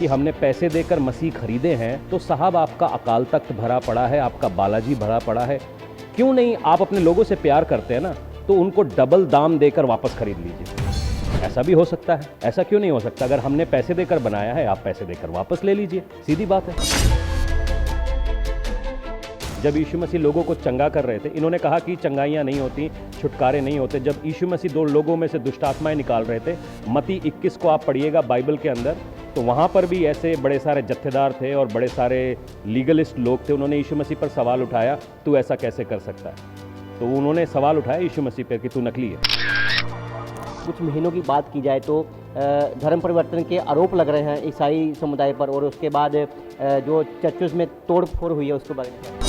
कि हमने पैसे देकर मसीह खरीदे हैं, तो साहब आपका अकाल तख्त भरा पड़ा है, आपका बालाजी भरा पड़ा है। क्यों नहीं आप अपने लोगों से प्यार करते हैं ना, तो उनको डबल दाम देकर वापस खरीद लीजिए। ऐसा भी हो सकता है, ऐसा क्यों नहीं हो सकता? अगर हमने पैसे देकर बनाया है, आप पैसे देकर वापस ले लीजिए, सीधी बात है। जब यीशु मसीह लोगों को चंगा कर रहे थे, इन्होंने कहा कि चंगाइयाँ नहीं होती, छुटकारे नहीं होते। जब यीशु मसीह दो लोगों में से दुष्ट आत्माएं निकाल रहे थे, मत्ती 21 को आप पढ़िएगा बाइबल के अंदर, तो वहाँ पर भी ऐसे बड़े सारे जत्थेदार थे और बड़े सारे लीगलिस्ट लोग थे। उन्होंने यीशु मसीह पर सवाल उठाया, तू ऐसा कैसे कर सकता है? तो उन्होंने सवाल उठाया यीशु मसीह पर कि तू नकली है। कुछ महीनों की बात की जाए तो धर्म परिवर्तन के आरोप लग रहे हैं ईसाई समुदाय पर, और उसके बाद जो चर्चों में तोड़ फोड़ हुई है उसके बारे में क्या?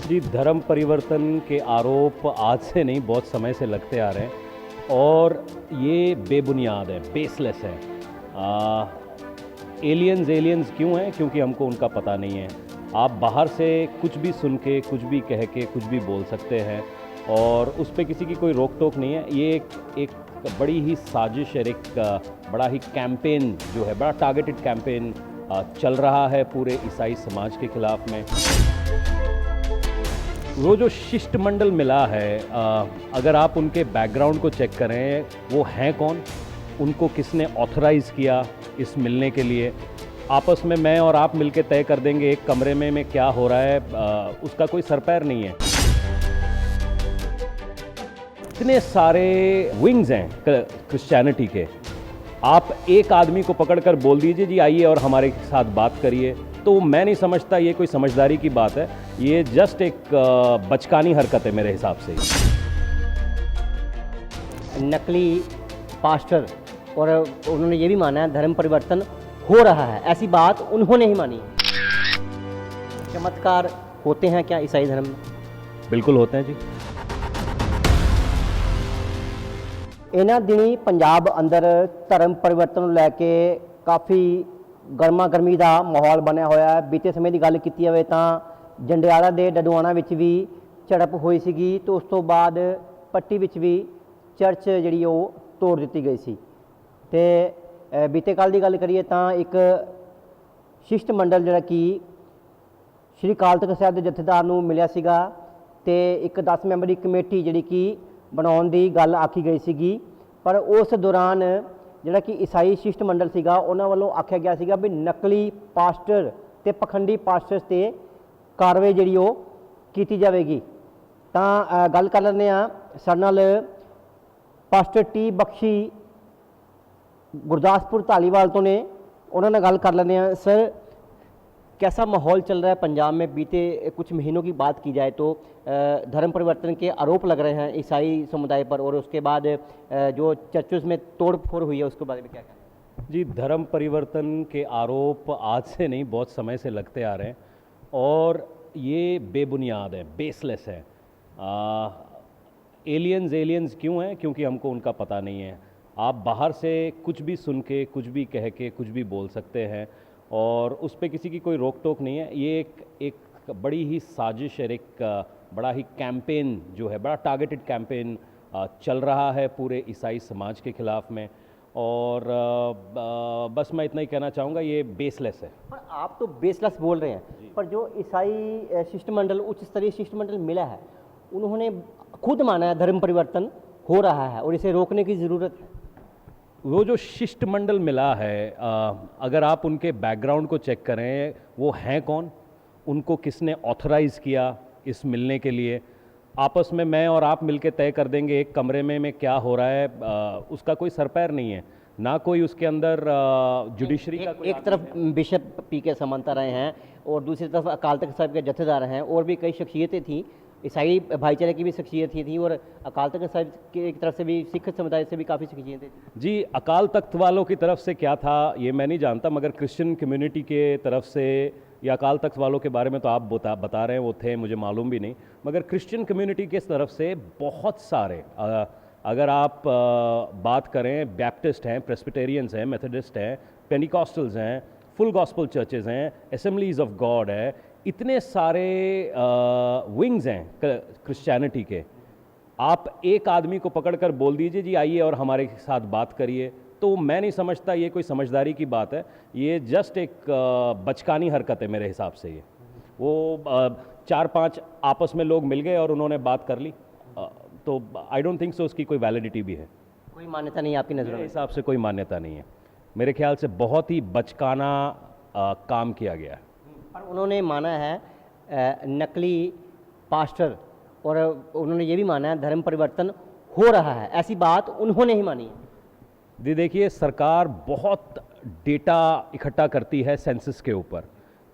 जी, धर्म परिवर्तन के आरोप आज से नहीं, बहुत समय से लगते आ रहे हैं और ये बेबुनियाद है, बेसलेस है। एलियंस क्यों हैं? क्योंकि हमको उनका पता नहीं है। आप बाहर से कुछ भी सुन के, कुछ भी कह के, कुछ भी बोल सकते हैं और उस पर किसी की कोई रोक टोक नहीं है। ये एक बड़ी ही साजिश है, एक बड़ा ही कैंपेन जो है, बड़ा टारगेटेड कैंपेन चल रहा है पूरे ईसाई समाज के खिलाफ में। वो जो शिष्टमंडल मिला है, अगर आप उनके बैकग्राउंड को चेक करें, वो हैं कौन, उनको किसने ऑथराइज़ किया इस मिलने के लिए, आपस में मैं और आप मिलके तय कर देंगे एक कमरे में क्या हो रहा है, उसका कोई सर पैर नहीं है। इतने सारे विंग्स हैं क्रिश्चियनिटी के, आप एक आदमी को पकड़कर बोल दीजिए जी आइए और हमारे साथ बात करिए, तो मैं नहीं समझता ये कोई समझदारी की बात है। ये जस्ट एक बचकानी हरकत है मेरे हिसाब से। नकली पास्टर, और उन्होंने ये भी माना है धर्म परिवर्तन हो रहा है, ऐसी बात उन्होंने ही मानी। चमत्कार होते हैं क्या ईसाई धर्म में? बिल्कुल होते हैं जी। ਇਹਨਾਂ ਦਿਨੀ ਪੰਜਾਬ ਅੰਦਰ ਧਰਮ ਪਰਿਵਰਤਨ ਨੂੰ ਲੈ ਕੇ ਕਾਫੀ ਗਰਮਾ ਗਰਮੀ ਦਾ ਮਾਹੌਲ ਬਣਿਆ ਹੋਇਆ ਹੈ। ਬੀਤੇ ਸਮੇਂ ਦੀ ਗੱਲ ਕੀਤੀ ਜਾਵੇ ਤਾਂ ਜੰਡਿਆਲਾ ਦੇ ਡਡੂਆਣਾ ਵਿੱਚ ਵੀ ਝੜਪ ਹੋਈ ਸੀਗੀ, ਤੇ ਉਸ ਤੋਂ ਬਾਅਦ ਪੱਟੀ ਵਿੱਚ ਵੀ ਚਰਚ ਜਿਹੜੀ ਉਹ ਤੋੜ ਦਿੱਤੀ ਗਈ ਸੀ। ਤੇ ਬੀਤੇ ਕੱਲ੍ਹ ਦੀ ਗੱਲ ਕਰੀਏ ਤਾਂ ਇੱਕ ਸ਼ਿਸ਼ਟ ਮੰਡਲ ਜਿਹੜਾ ਕਿ ਸ਼੍ਰੀ ਅਕਾਲ ਤਖ਼ਤ ਸਾਹਿਬ ਦੇ ਜਥੇਦਾਰ ਨੂੰ ਮਿਲਿਆ ਸੀਗਾ, ਤੇ ਇੱਕ 10 ਮੈਂਬਰੀ ਕਮੇਟੀ ਜਿਹੜੀ ਕਿ ਬਣਾਉਣ ਦੀ ਗੱਲ ਆਖੀ ਗਈ ਸੀਗੀ, ਪਰ ਉਸ ਦੌਰਾਨ ਜਿਹੜਾ ਕਿ ਈਸਾਈ ਸ਼ਿਸ਼ਟ ਮੰਡਲ ਸੀਗਾ ਉਹਨਾਂ ਵੱਲੋਂ ਆਖਿਆ ਗਿਆ ਸੀਗਾ ਵੀ ਨਕਲੀ ਪਾਸਟਰ ਤੇ ਪਖੰਡੀ ਪਾਸਟਰਸ 'ਤੇ ਕਾਰਵਾਈ ਜਿਹੜੀ ਉਹ ਕੀਤੀ ਜਾਵੇਗੀ। ਤਾਂ ਗੱਲ ਕਰ ਲੈਂਦੇ ਹਾਂ ਸਾਡੇ ਨਾਲ ਪਾਸਟਰ ਟੀ ਬਖਸ਼ੀ गुरदासपुर धालीवाल तो ने, उन्होंने गल कर लेते हैं। सर, कैसा माहौल चल रहा है पंजाब में? बीते कुछ महीनों की बात की जाए तो धर्म परिवर्तन के आरोप लग रहे हैं ईसाई समुदाय पर, और उसके बाद जो चर्चों में तोड़ फोड़ हुई है उसके बारे में क्या कहना? जी, धर्म परिवर्तन के आरोप आज से नहीं, बहुत समय से लगते आ रहे हैं और ये बेबुनियाद है, बेसलेस है। एलियंस क्यों हैं? क्योंकि हमको उनका पता नहीं है। आप बाहर से कुछ भी सुन के, कुछ भी कह के, कुछ भी बोल सकते हैं और उस पर किसी की कोई रोक टोक नहीं है। ये एक बड़ी ही साजिश है, एक बड़ा ही कैंपेन जो है, बड़ा टारगेटेड कैंपेन चल रहा है पूरे ईसाई समाज के खिलाफ में और बस मैं इतना ही कहना चाहूँगा, ये बेसलेस है। पर आप तो बेसलेस बोल रहे हैं, पर जो ईसाई शिष्टमंडल, उच्च स्तरीय शिष्टमंडल मिला है, उन्होंने खुद माना है धर्म परिवर्तन हो रहा है और इसे रोकने की ज़रूरत है। वो जो शिष्टमंडल मिला है, अगर आप उनके बैकग्राउंड को चेक करें, वो हैं कौन, उनको किसने ऑथराइज़ किया इस मिलने के लिए, आपस में मैं और आप मिलके तय कर देंगे एक कमरे में क्या हो रहा है, उसका कोई सर पैर नहीं है, ना कोई उसके अंदर जुडिशरी का कोई। एक तरफ बिशप पी.के. सामंता रहे हैं और दूसरी तरफ अकाल तख्त साहिब के जत्थेदार हैं, और भी कई शख्सियतें थीं, ईसाई भाईचारे की भी शख्सियत थी और अकाल तख्त साहिब की एक तरफ से भी सिख समुदाय से भी काफ़ी शख्सियतें थी। जी, अकाल तख्त वालों की तरफ से क्या था ये मैं नहीं जानता, मगर क्रिश्चियन कम्युनिटी के तरफ से या अकाल तख्त वालों के बारे में तो आप बता रहे हैं वो थे, मुझे मालूम भी नहीं, मगर क्रिश्चियन कम्युनिटी के तरफ से बहुत सारे, अगर आप बात करें, बैप्टिस्ट हैं, प्रेस्बिटेरियंस हैं, मेथोडिस्ट हैं, पेंटिकॉस्टल्स हैं, फुल गॉस्पल चर्चेज हैं, असेंबलीज ऑफ गॉड है, इतने सारे विंग्स हैं क्रिश्चियनिटी के, आप एक आदमी को पकड़कर बोल दीजिए जी आइए और हमारे साथ बात करिए, तो मैं नहीं समझता ये कोई समझदारी की बात है। ये जस्ट एक बचकानी हरकत है मेरे हिसाब से। ये वो 4-5 आपस में लोग मिल गए और उन्होंने बात कर ली, तो आई डोंट थिंक सो उसकी कोई वैलिडिटी भी है। कोई मान्यता नहीं है आपकी नज़रों मेरे में? हिसाब से कोई मान्यता नहीं है। मेरे ख्याल से बहुत ही बचकाना काम किया गया है। पर उन्होंने माना है नकली पास्टर, और उन्होंने ये भी माना है धर्म परिवर्तन हो रहा है, ऐसी बात उन्होंने ही मानी है। देखिए, सरकार बहुत डेटा इकट्ठा करती है सेंसस के ऊपर,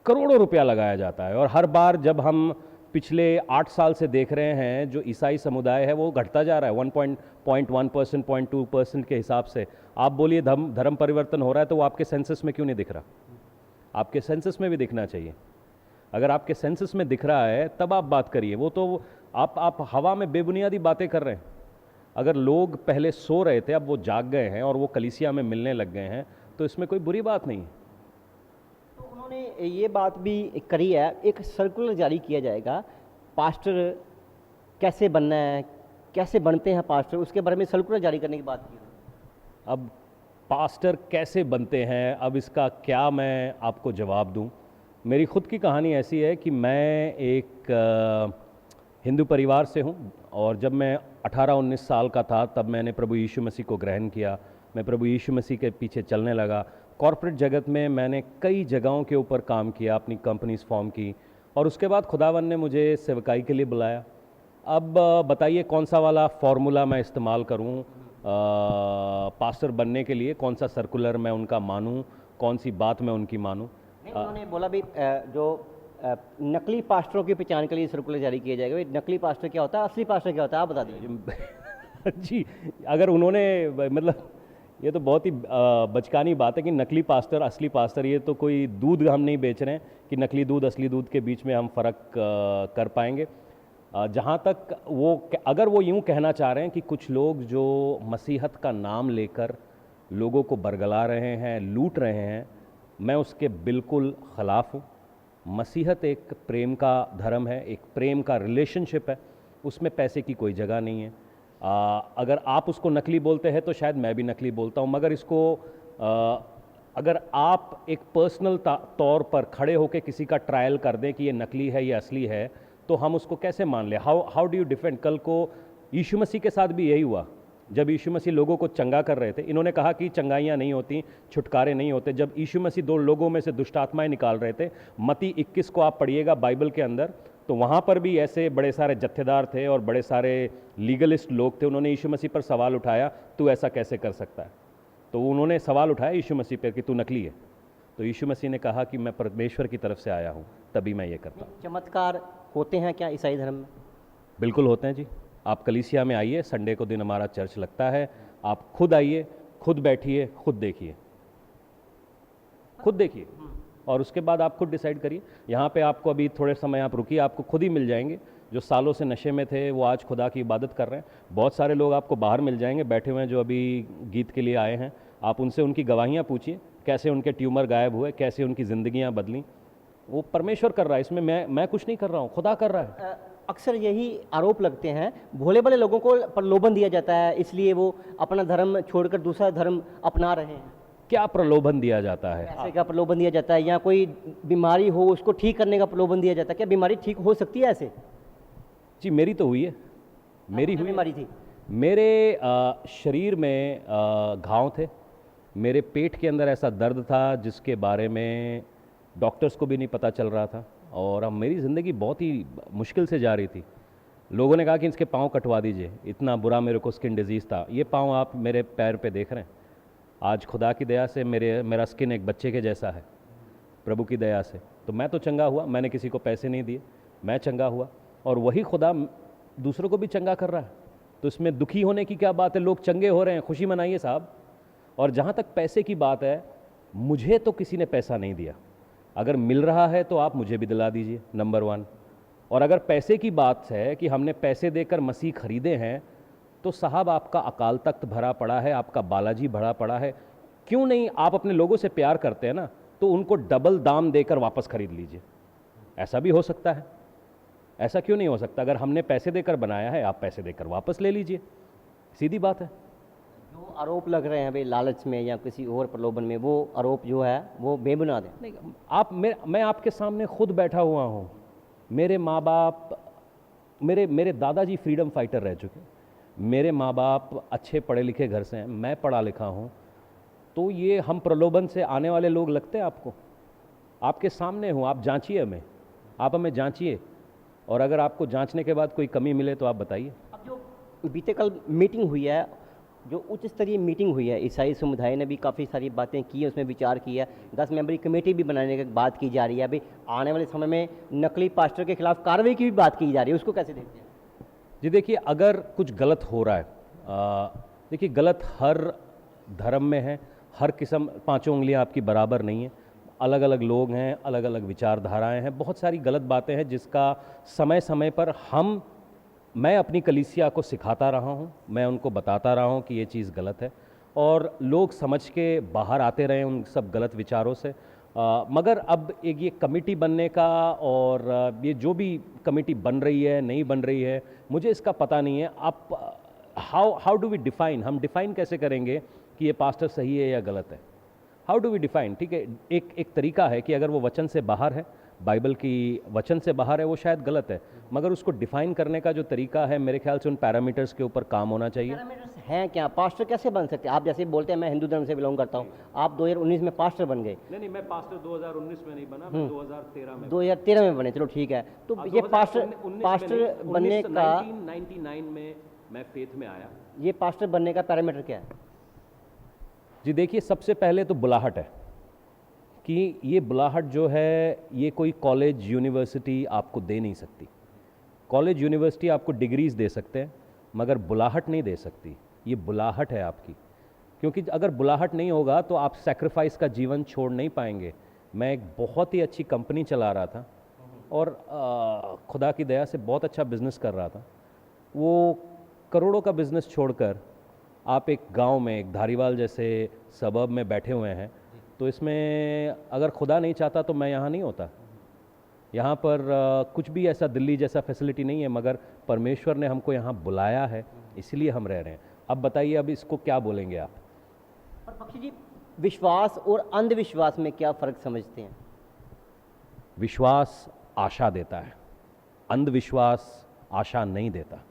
करोड़ों रुपया लगाया जाता है, और हर बार जब हम पिछले 8 साल से देख रहे हैं जो ईसाई समुदाय है वो घटता जा रहा है 1.1%, 0.2% के हिसाब से। आप बोलिए धर्म परिवर्तन हो रहा है, तो वो आपके सेंसस में क्यों नहीं दिख रहा? आपके सेंसस में भी दिखना चाहिए। अगर आपके सेंसस में दिख रहा है तब आप बात करिए। वो तो आप हवा में बेबुनियादी बातें कर रहे हैं। अगर लोग पहले सो रहे थे, अब वो जाग गए हैं और वो कलीसिया में मिलने लग गए हैं, तो इसमें कोई बुरी बात नहीं है। तो उन्होंने ये बात भी करी है, एक सर्कुलर जारी किया जाएगा, पास्टर कैसे बनना है, कैसे बनते हैं पास्टर, उसके बारे में सर्कुलर जारी करने की बात की है। अब पास्टर कैसे बनते हैं, अब इसका क्या मैं आपको जवाब दूं? मेरी खुद की कहानी ऐसी है कि मैं एक हिंदू परिवार से हूं, और जब मैं 18-19 साल का था तब मैंने प्रभु यीशु मसीह को ग्रहण किया। मैं प्रभु यीशु मसीह के पीछे चलने लगा। कॉर्पोरेट जगत में मैंने कई जगहों के ऊपर काम किया, अपनी कंपनीज फॉर्म की, और उसके बाद खुदावन ने मुझे सेवकाई के लिए बुलाया। अब बताइए कौन सा वाला फॉर्मूला मैं इस्तेमाल करूं पास्टर बनने के लिए, कौन सा सर्कुलर मैं उनका मानूं, कौन सी बात मैं उनकी मानूं? नहीं, उन्होंने बोला भी जो नकली पास्टरों की पहचान के लिए सर्कुलर जारी किया जाएगा। भाई नकली पास्टर क्या होता है, असली पास्टर क्या होता है, आप बता दीजिए। जी, अगर उन्होंने मतलब ये तो बहुत ही बचकानी बात है कि नकली पास्टर असली पास्टर, ये तो कोई दूध हम नहीं बेच रहे हैं कि नकली दूध असली दूध के बीच में हम फ़र्क कर पाएंगे। जहाँ तक अगर वो यूँ कहना चाह रहे हैं कि कुछ लोग जो मसीहत का नाम लेकर लोगों को बरगला रहे हैं, लूट रहे हैं, मैं उसके बिल्कुल ख़िलाफ़ हूँ। मसीहत एक प्रेम का धर्म है, एक प्रेम का रिलेशनशिप है, उसमें पैसे की कोई जगह नहीं है। अगर आप उसको नकली बोलते हैं तो शायद मैं भी नकली बोलता हूँ, मगर इसको अगर आप एक पर्सनल तौर पर खड़े होकर किसी का ट्रायल कर दें कि ये नकली है, ये असली है, तो हम उसको कैसे मान लें? How do you defend? कल को यीशु मसीह के साथ भी यही हुआ। जब यीशु मसीह लोगों को चंगा कर रहे थे, इन्होंने कहा कि चंगाइयाँ नहीं होती, छुटकारे नहीं होते। जब यीशु मसीह 2 लोगों में से दुष्ट आत्माएं निकाल रहे थे, मत्ती 21 को आप पढ़िएगा बाइबल के अंदर, तो वहाँ पर भी ऐसे बड़े सारे जत्थेदार थे और बड़े सारे लीगलिस्ट लोग थे। उन्होंने यीशु मसीह पर सवाल उठाया, तू ऐसा कैसे कर सकता है? तो उन्होंने सवाल उठाया यीशु मसीह पर कि तू नकली है। तो यीशु मसीह ने कहा कि मैं परमेश्वर की तरफ से आया हूँ, तभी मैं ये करता हूँ। चमत्कार होते हैं क्या ईसाई धर्म में? बिल्कुल होते हैं जी। आप कलीसिया में आइए, संडे को दिन हमारा चर्च लगता है, आप खुद आइए, खुद बैठिए, खुद देखिए, खुद देखिए, और उसके बाद आप खुद डिसाइड करिए। यहाँ पे आपको अभी थोड़े समय आप रुकिए, आपको खुद ही मिल जाएंगे जो सालों से नशे में थे, वो आज खुदा की इबादत कर रहे हैं। बहुत सारे लोग आपको बाहर मिल जाएंगे बैठे हुए हैं जो अभी गीत के लिए आए हैं। आप उनसे उनकी गवाहियाँ पूछिए, कैसे उनके ट्यूमर गायब हुए, कैसे उनकी ज़िंदगियाँ बदली। वो परमेश्वर कर रहा है, इसमें मैं कुछ नहीं कर रहा हूँ, खुदा कर रहा है। अक्सर यही आरोप लगते हैं, भोले भाले लोगों को प्रलोभन दिया जाता है, इसलिए वो अपना धर्म छोड़कर दूसरा धर्म अपना रहे हैं। क्या प्रलोभन दिया जाता है? ऐसे का प्रलोभन दिया जाता है, या कोई बीमारी हो उसको ठीक करने का प्रलोभन दिया जाता है? क्या बीमारी ठीक हो सकती है ऐसे? जी, मेरी तो हुई है, मेरी हुई बीमारी थी। मेरे शरीर में घाव थे, मेरे पेट के अंदर ऐसा दर्द था जिसके बारे में डॉक्टर्स को भी नहीं पता चल रहा था, और अब मेरी ज़िंदगी बहुत ही मुश्किल से जा रही थी। लोगों ने कहा कि इसके पाँव कटवा दीजिए, इतना बुरा मेरे को स्किन डिजीज़ था। ये पाँव आप मेरे पैर पे देख रहे हैं, आज खुदा की दया से मेरा स्किन एक बच्चे के जैसा है, प्रभु की दया से। तो मैं तो चंगा हुआ, मैंने किसी को पैसे नहीं दिए, मैं चंगा हुआ, और वही खुदा दूसरों को भी चंगा कर रहा है। तो इसमें दुखी होने की क्या बात है? लोग चंगे हो रहे हैं, खुशी मनाइए साहब। और जहाँ तक पैसे की बात है, मुझे तो किसी ने पैसा नहीं दिया, अगर मिल रहा है तो आप मुझे भी दिला दीजिए, नंबर 1। और अगर पैसे की बात है कि हमने पैसे देकर मसीह खरीदे हैं, तो साहब आपका अकाल तख्त भरा पड़ा है, आपका बालाजी भरा पड़ा है। क्यों नहीं आप अपने लोगों से प्यार करते हैं ना, तो उनको डबल दाम देकर वापस खरीद लीजिए। ऐसा भी हो सकता है, ऐसा क्यों नहीं हो सकता? अगर हमने पैसे देकर बनाया है, आप पैसे देकर वापस ले लीजिए, सीधी बात है। जो आरोप लग रहे हैं भाई लालच में या किसी और प्रलोभन में, वो आरोप जो है वो बेबुनियाद है। नहीं, मैं आपके सामने खुद बैठा हुआ हूँ। मेरे माँ बाप, मेरे मेरे दादाजी फ्रीडम फाइटर रह चुके हैं, मेरे माँ बाप अच्छे पढ़े लिखे घर से हैं, मैं पढ़ा लिखा हूँ। तो ये हम प्रलोभन से आने वाले लोग लगते हैं आपको? आपके सामने हूँ, आप जांचिए हमें, आप हमें जांचिए, और अगर आपको जांचने के बाद कोई कमी मिले तो आप बताइए। अब जो बीते कल मीटिंग हुई है, जो उच्च स्तरीय मीटिंग हुई है, ईसाई समुदाय ने भी काफ़ी सारी बातें की है, उसमें विचार किया है, 10 मेंबरी कमेटी भी बनाने की बात की जा रही है। अभी आने वाले समय में नकली पास्टर के खिलाफ कार्रवाई की भी बात की जा रही है, उसको कैसे देखते हैं? जी देखिए, अगर कुछ गलत हो रहा है, देखिए गलत हर धर्म में है, हर किस्म, पांचों उंगलियां आपकी बराबर नहीं है, अलग अलग लोग हैं, अलग अलग विचारधाराएं हैं, बहुत सारी गलत बातें हैं जिसका समय समय पर मैं अपनी कलीसिया को सिखाता रहा हूं, मैं उनको बताता रहा हूं कि ये चीज़ गलत है, और लोग समझ के बाहर आते रहे उन सब गलत विचारों से। मगर अब एक ये कमेटी बनने का, और ये जो भी कमेटी बन रही है नहीं बन रही है, मुझे इसका पता नहीं है। आप हाउ डू वी डिफ़ाइन, हम डिफ़ाइन कैसे करेंगे कि ये पास्टर सही है या गलत है? How do we define? ठीक है, एक तरीका है कि अगर वो वचन से बाहर है, बाइबल की वचन से बाहर है, वो शायद गलत है, मगर उसको डिफ़ाइन करने का जो तरीका है, मेरे ख्याल से उन पैरामीटर्स के ऊपर काम होना चाहिए। पैरामीटर्स हैं क्या? पास्टर कैसे बन सकते हैं? आप जैसे बोलते हैं मैं हिंदू धर्म से बिलोंग करता हूँ, आप 2019 में पास्टर बन गए। नहीं, मैं पास्टर 2019 में नहीं बना, मैं 2013 में 2013 में बने, चलो ठीक है। तो ये पास्टर बनने का 1999 में मैं फेथ में आया। ये पास्टर बनने का पैरामीटर क्या है? जी देखिए, सबसे पहले तो बुलाहट है, कि ये बुलाहट जो है ये कोई कॉलेज यूनिवर्सिटी आपको दे नहीं सकती। कॉलेज यूनिवर्सिटी आपको डिग्रीज दे सकते हैं, मगर बुलाहट नहीं दे सकती। ये बुलाहट है आपकी, क्योंकि अगर बुलाहट नहीं होगा तो आप सेक्रीफाइस का जीवन छोड़ नहीं पाएंगे। मैं एक बहुत ही अच्छी कंपनी चला रहा था, और खुदा की दया से बहुत अच्छा बिजनेस कर रहा था। वो करोड़ों का बिजनेस छोड़कर आप एक गांव में, एक धारीवाल जैसे सबब में बैठे हुए हैं, तो इसमें अगर खुदा नहीं चाहता तो मैं यहाँ नहीं होता। यहाँ पर कुछ भी ऐसा दिल्ली जैसा फैसिलिटी नहीं है, मगर परमेश्वर ने हमको यहाँ बुलाया है, इसलिए हम रह रहे हैं। अब बताइए, अब इसको क्या बोलेंगे आप? और पक्षी जी, विश्वास और अंधविश्वास में क्या फ़र्क समझते हैं? विश्वास आशा देता है, अंधविश्वास आशा नहीं देता।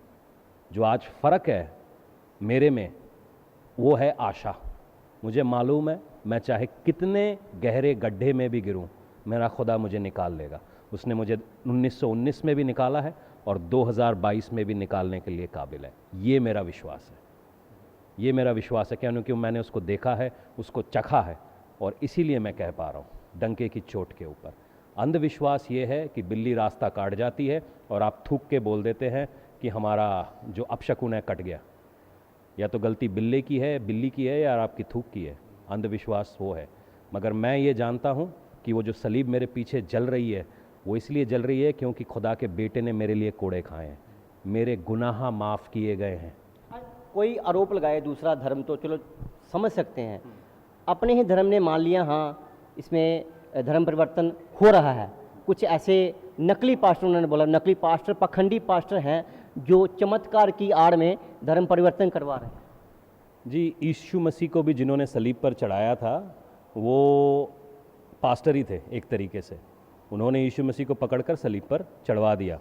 जो आज फ़र्क है मेरे में, वो है आशा। मुझे मालूम है, मैं चाहे कितने गहरे गड्ढे में भी गिरूं, मेरा खुदा मुझे निकाल लेगा। उसने मुझे 1919 में भी निकाला है, और 2022 में भी निकालने के लिए काबिल है। ये मेरा विश्वास है, ये मेरा विश्वास है, क्योंकि मैंने उसको देखा है, उसको चखा है, और इसीलिए मैं कह पा रहा हूँ डंके की चोट के ऊपर। अंधविश्वास ये है कि बिल्ली रास्ता काट जाती है और आप थूक के बोल देते हैं कि हमारा जो अपशकुन है कट गया। या तो गलती बिल्ली की है या आपकी थूक की है। अंधविश्वास वो है। मगर मैं ये जानता हूँ कि वो जो सलीब मेरे पीछे जल रही है, वो इसलिए जल रही है क्योंकि खुदा के बेटे ने मेरे लिए कोड़े खाए हैं, मेरे गुनाह माफ़ किए गए हैं। कोई आरोप लगाए दूसरा धर्म तो चलो समझ सकते हैं, अपने ही धर्म ने मान लिया हाँ इसमें धर्म परिवर्तन हो रहा है। कुछ ऐसे नकली पास्टर, उन्होंने बोला नकली पास्टर, पखंडी पास्टर हैं जो चमत्कार की आड़ में धर्म परिवर्तन करवा रहे हैं। जी, यीशु मसीह को भी जिन्होंने सलीब पर चढ़ाया था वो पास्टर ही थे एक तरीके से। उन्होंने यीशु मसीह को पकड़कर सलीब पर चढ़वा दिया।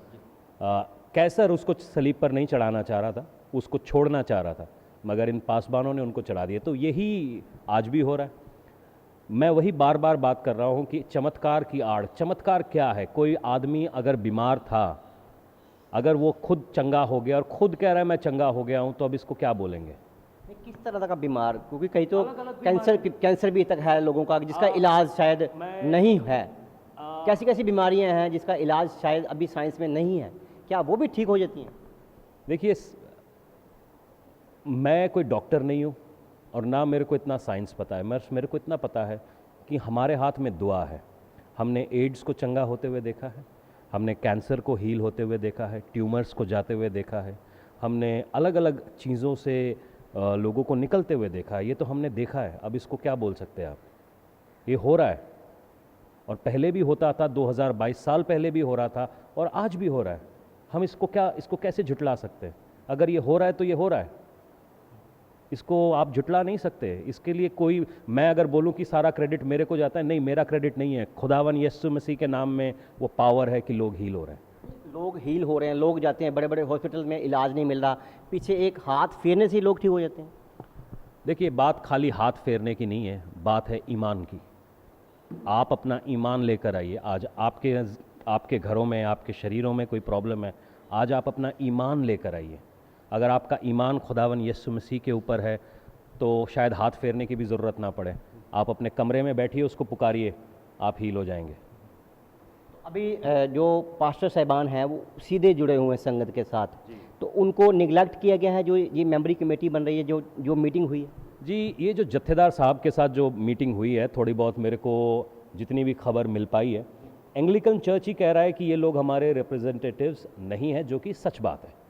कैसर उसको सलीब पर नहीं चढ़ाना चाह रहा था, उसको छोड़ना चाह रहा था, मगर इन पासबानों ने उनको चढ़ा दिया। तो यही आज भी हो रहा है। मैं वही बार बार बात कर रहा हूँ कि चमत्कार की आड़, चमत्कार क्या है? कोई आदमी अगर बीमार था, अगर वो खुद चंगा हो गया और खुद कह रहा है मैं चंगा हो गया हूँ, तो अब इसको क्या बोलेंगे? किस तरह का बीमार? क्योंकि कई तो कैंसर भी तक है लोगों का जिसका इलाज शायद नहीं है। कैसी कैसी बीमारियां हैं जिसका इलाज शायद अभी साइंस में नहीं है, क्या वो भी ठीक हो जाती हैं? देखिए, मैं कोई डॉक्टर नहीं हूँ और ना मेरे को इतना साइंस पता है। मेरे को इतना पता है कि हमारे हाथ में दुआ है। हमने एड्स को चंगा होते हुए देखा है, हमने कैंसर को हील होते हुए देखा है, ट्यूमर्स को जाते हुए देखा है, हमने अलग अलग चीज़ों से लोगों को निकलते हुए देखा है। ये तो हमने देखा है। अब इसको क्या बोल सकते हैं आप? ये हो रहा है, और पहले भी होता था, 2022 साल पहले भी हो रहा था, और आज भी हो रहा है। हम इसको कैसे झुटला सकते हैं? अगर ये हो रहा है तो ये हो रहा है। इसको आप झुटला नहीं सकते। इसके लिए कोई, मैं अगर बोलूं कि सारा क्रेडिट मेरे को जाता है, नहीं, मेरा क्रेडिट नहीं है। खुदावन यीशु मसीह के नाम में वो पावर है कि लोग हील हो रहे हैं। लोग हील हो रहे हैं, लोग जाते हैं बड़े बड़े हॉस्पिटल में, इलाज नहीं मिल रहा, पीछे एक हाथ फेरने से ही लोग ठीक हो जाते हैं। देखिए, बात खाली हाथ फेरने की नहीं है, बात है ईमान की। आप अपना ईमान लेकर आइए। आज आपके घरों में, आपके शरीरों में कोई प्रॉब्लम है, आज आप अपना ईमान लेकर आइए। अगर आपका ईमान खुदावन यीशु मसीह के ऊपर है तो शायद हाथ फेरने की भी ज़रूरत ना पड़े। आप अपने कमरे में बैठिए, उसको पुकारिए, आप हील हो जाएंगे। अभी जो पास्टर साहिबान हैं वो सीधे जुड़े हुए हैं संगत के साथ, तो उनको निगलेक्ट किया गया है? जो ये मेंबरी कमेटी बन रही है, जो मीटिंग हुई है जी, ये जो जत्थेदार साहब के साथ जो मीटिंग हुई है, थोड़ी बहुत मेरे को जितनी भी खबर मिल पाई है, एंग्लिकन चर्च ही कह रहा है कि ये लोग हमारे रिप्रेजेंटेटिव्स नहीं हैं, जो कि सच बात है।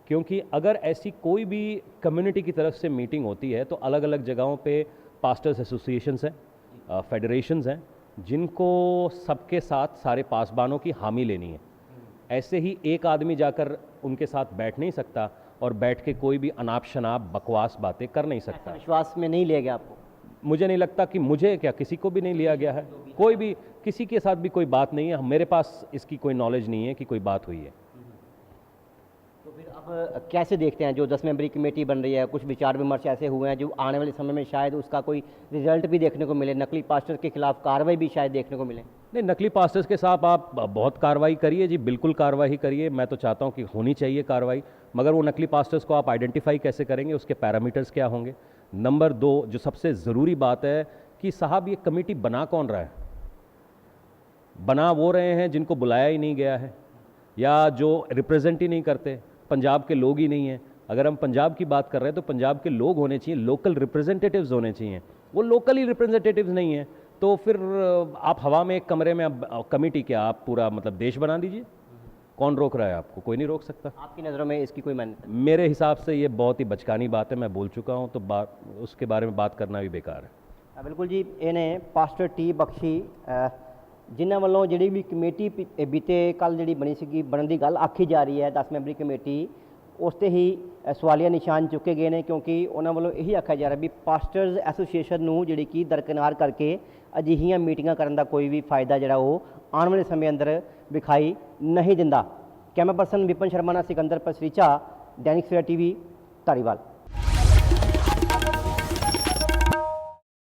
क्योंकि अगर ऐसी कोई भी कम्युनिटी की तरफ से मीटिंग होती है तो अलग अलग जगहों पे पास्टर्स एसोसिएशंस हैं, फेडरेशंस हैं, जिनको सबके साथ सारे पासबानों की हामी लेनी है। ऐसे ही एक आदमी जाकर उनके साथ बैठ नहीं सकता और बैठ के कोई भी अनाप शनाप बकवास बातें कर नहीं सकता। विश्वास में नहीं लिया गया आपको? मुझे नहीं लगता कि मुझे क्या, किसी को भी नहीं लिया गया है। कोई भी किसी के साथ भी कोई बात नहीं है। मेरे पास इसकी कोई नॉलेज नहीं है कि कोई बात हुई है। तो फिर अब कैसे देखते हैं जो 10 मेंबरी कमेटी बन रही है, कुछ विचार विमर्श ऐसे हुए हैं जो आने वाले समय में शायद उसका कोई रिजल्ट भी देखने को मिले, नकली पास्टर के खिलाफ कार्रवाई भी शायद देखने को मिले? नहीं, नकली पास्टर्स के साथ आप बहुत कार्रवाई करिए जी, बिल्कुल कार्रवाई करिए। मैं तो चाहता हूँ कि होनी चाहिए कार्रवाई, मगर वो नकली पास्टर्स को आप आइडेंटिफाई कैसे करेंगे, उसके पैरामीटर्स क्या होंगे? नंबर 2, जो सबसे ज़रूरी बात है कि साहब ये कमेटी बना कौन रहा है? बना वो रहे हैं जिनको बुलाया ही नहीं गया है, या जो रिप्रेजेंट ही नहीं करते, पंजाब के लोग ही नहीं हैं। अगर हम पंजाब की बात कर रहे हैं तो पंजाब के लोग होने चाहिए, लोकल रिप्रेजेंटेटिव्स होने चाहिए। वो लोकल ही रिप्रेजेंटेटिव्स नहीं हैं, तो फिर आप हवा में एक कमरे में कमेटी क्या, आप पूरा मतलब देश बना दीजिए। कौन रोक रहा है आपको? कोई नहीं रोक सकता। आपकी नज़रों में इसकी कोई मान्यता? मेरे हिसाब से ये बहुत ही बचकानी बात है, मैं बोल चुका हूँ, तो बात उसके बारे में बात करना भी बेकार है। बिल्कुल जी, इन्हें पास्टर टी बख्शी जिन्हां ਵੱਲੋਂ ਜਿਹੜੀ ਵੀ ਕਮੇਟੀ ਬੀਤੇ ਕੱਲ ਜਿਹੜੀ ਬਣੀ ਸੀਗੀ, ਬਣਨ ਦੀ ਗੱਲ ਆਖੀ ਜਾ ਰਹੀ ਹੈ 10 ਮੈਂਬਰੀ ਕਮੇਟੀ, ਉਸ 'ਤੇ ਹੀ ਸਵਾਲੀਆ ਨਿਸ਼ਾਨ ਚੁੱਕੇ ਗਏ ਨੇ, ਕਿਉਂਕਿ ਉਹਨਾਂ ਵੱਲੋਂ ਇਹੀ ਆਖਿਆ ਜਾ ਰਿਹਾ ਵੀ ਪਾਸਟਰਸ ਐਸੋਸੀਏਸ਼ਨ ਨੂੰ ਜਿਹੜੀ ਕਿ ਦਰਕਿਨਾਰ ਕਰਕੇ ਅਜਿਹੀਆਂ ਮੀਟਿੰਗਾਂ ਕਰਨ ਦਾ ਕੋਈ ਵੀ ਫਾਇਦਾ ਜਿਹੜਾ ਉਹ ਆਉਣ ਵਾਲੇ ਸਮੇਂ ਅੰਦਰ ਵਿਖਾਈ ਨਹੀਂ ਦਿੰਦਾ। ਕੈਮਰਾ ਪਰਸਨ ਵਿਪਨ ਸ਼ਰਮਾ ਨਾਲ ਸਿਕੰਦਰ ਪਸਰੀਚਾ, दैनिक सवेरा टीवी, धारीवाल।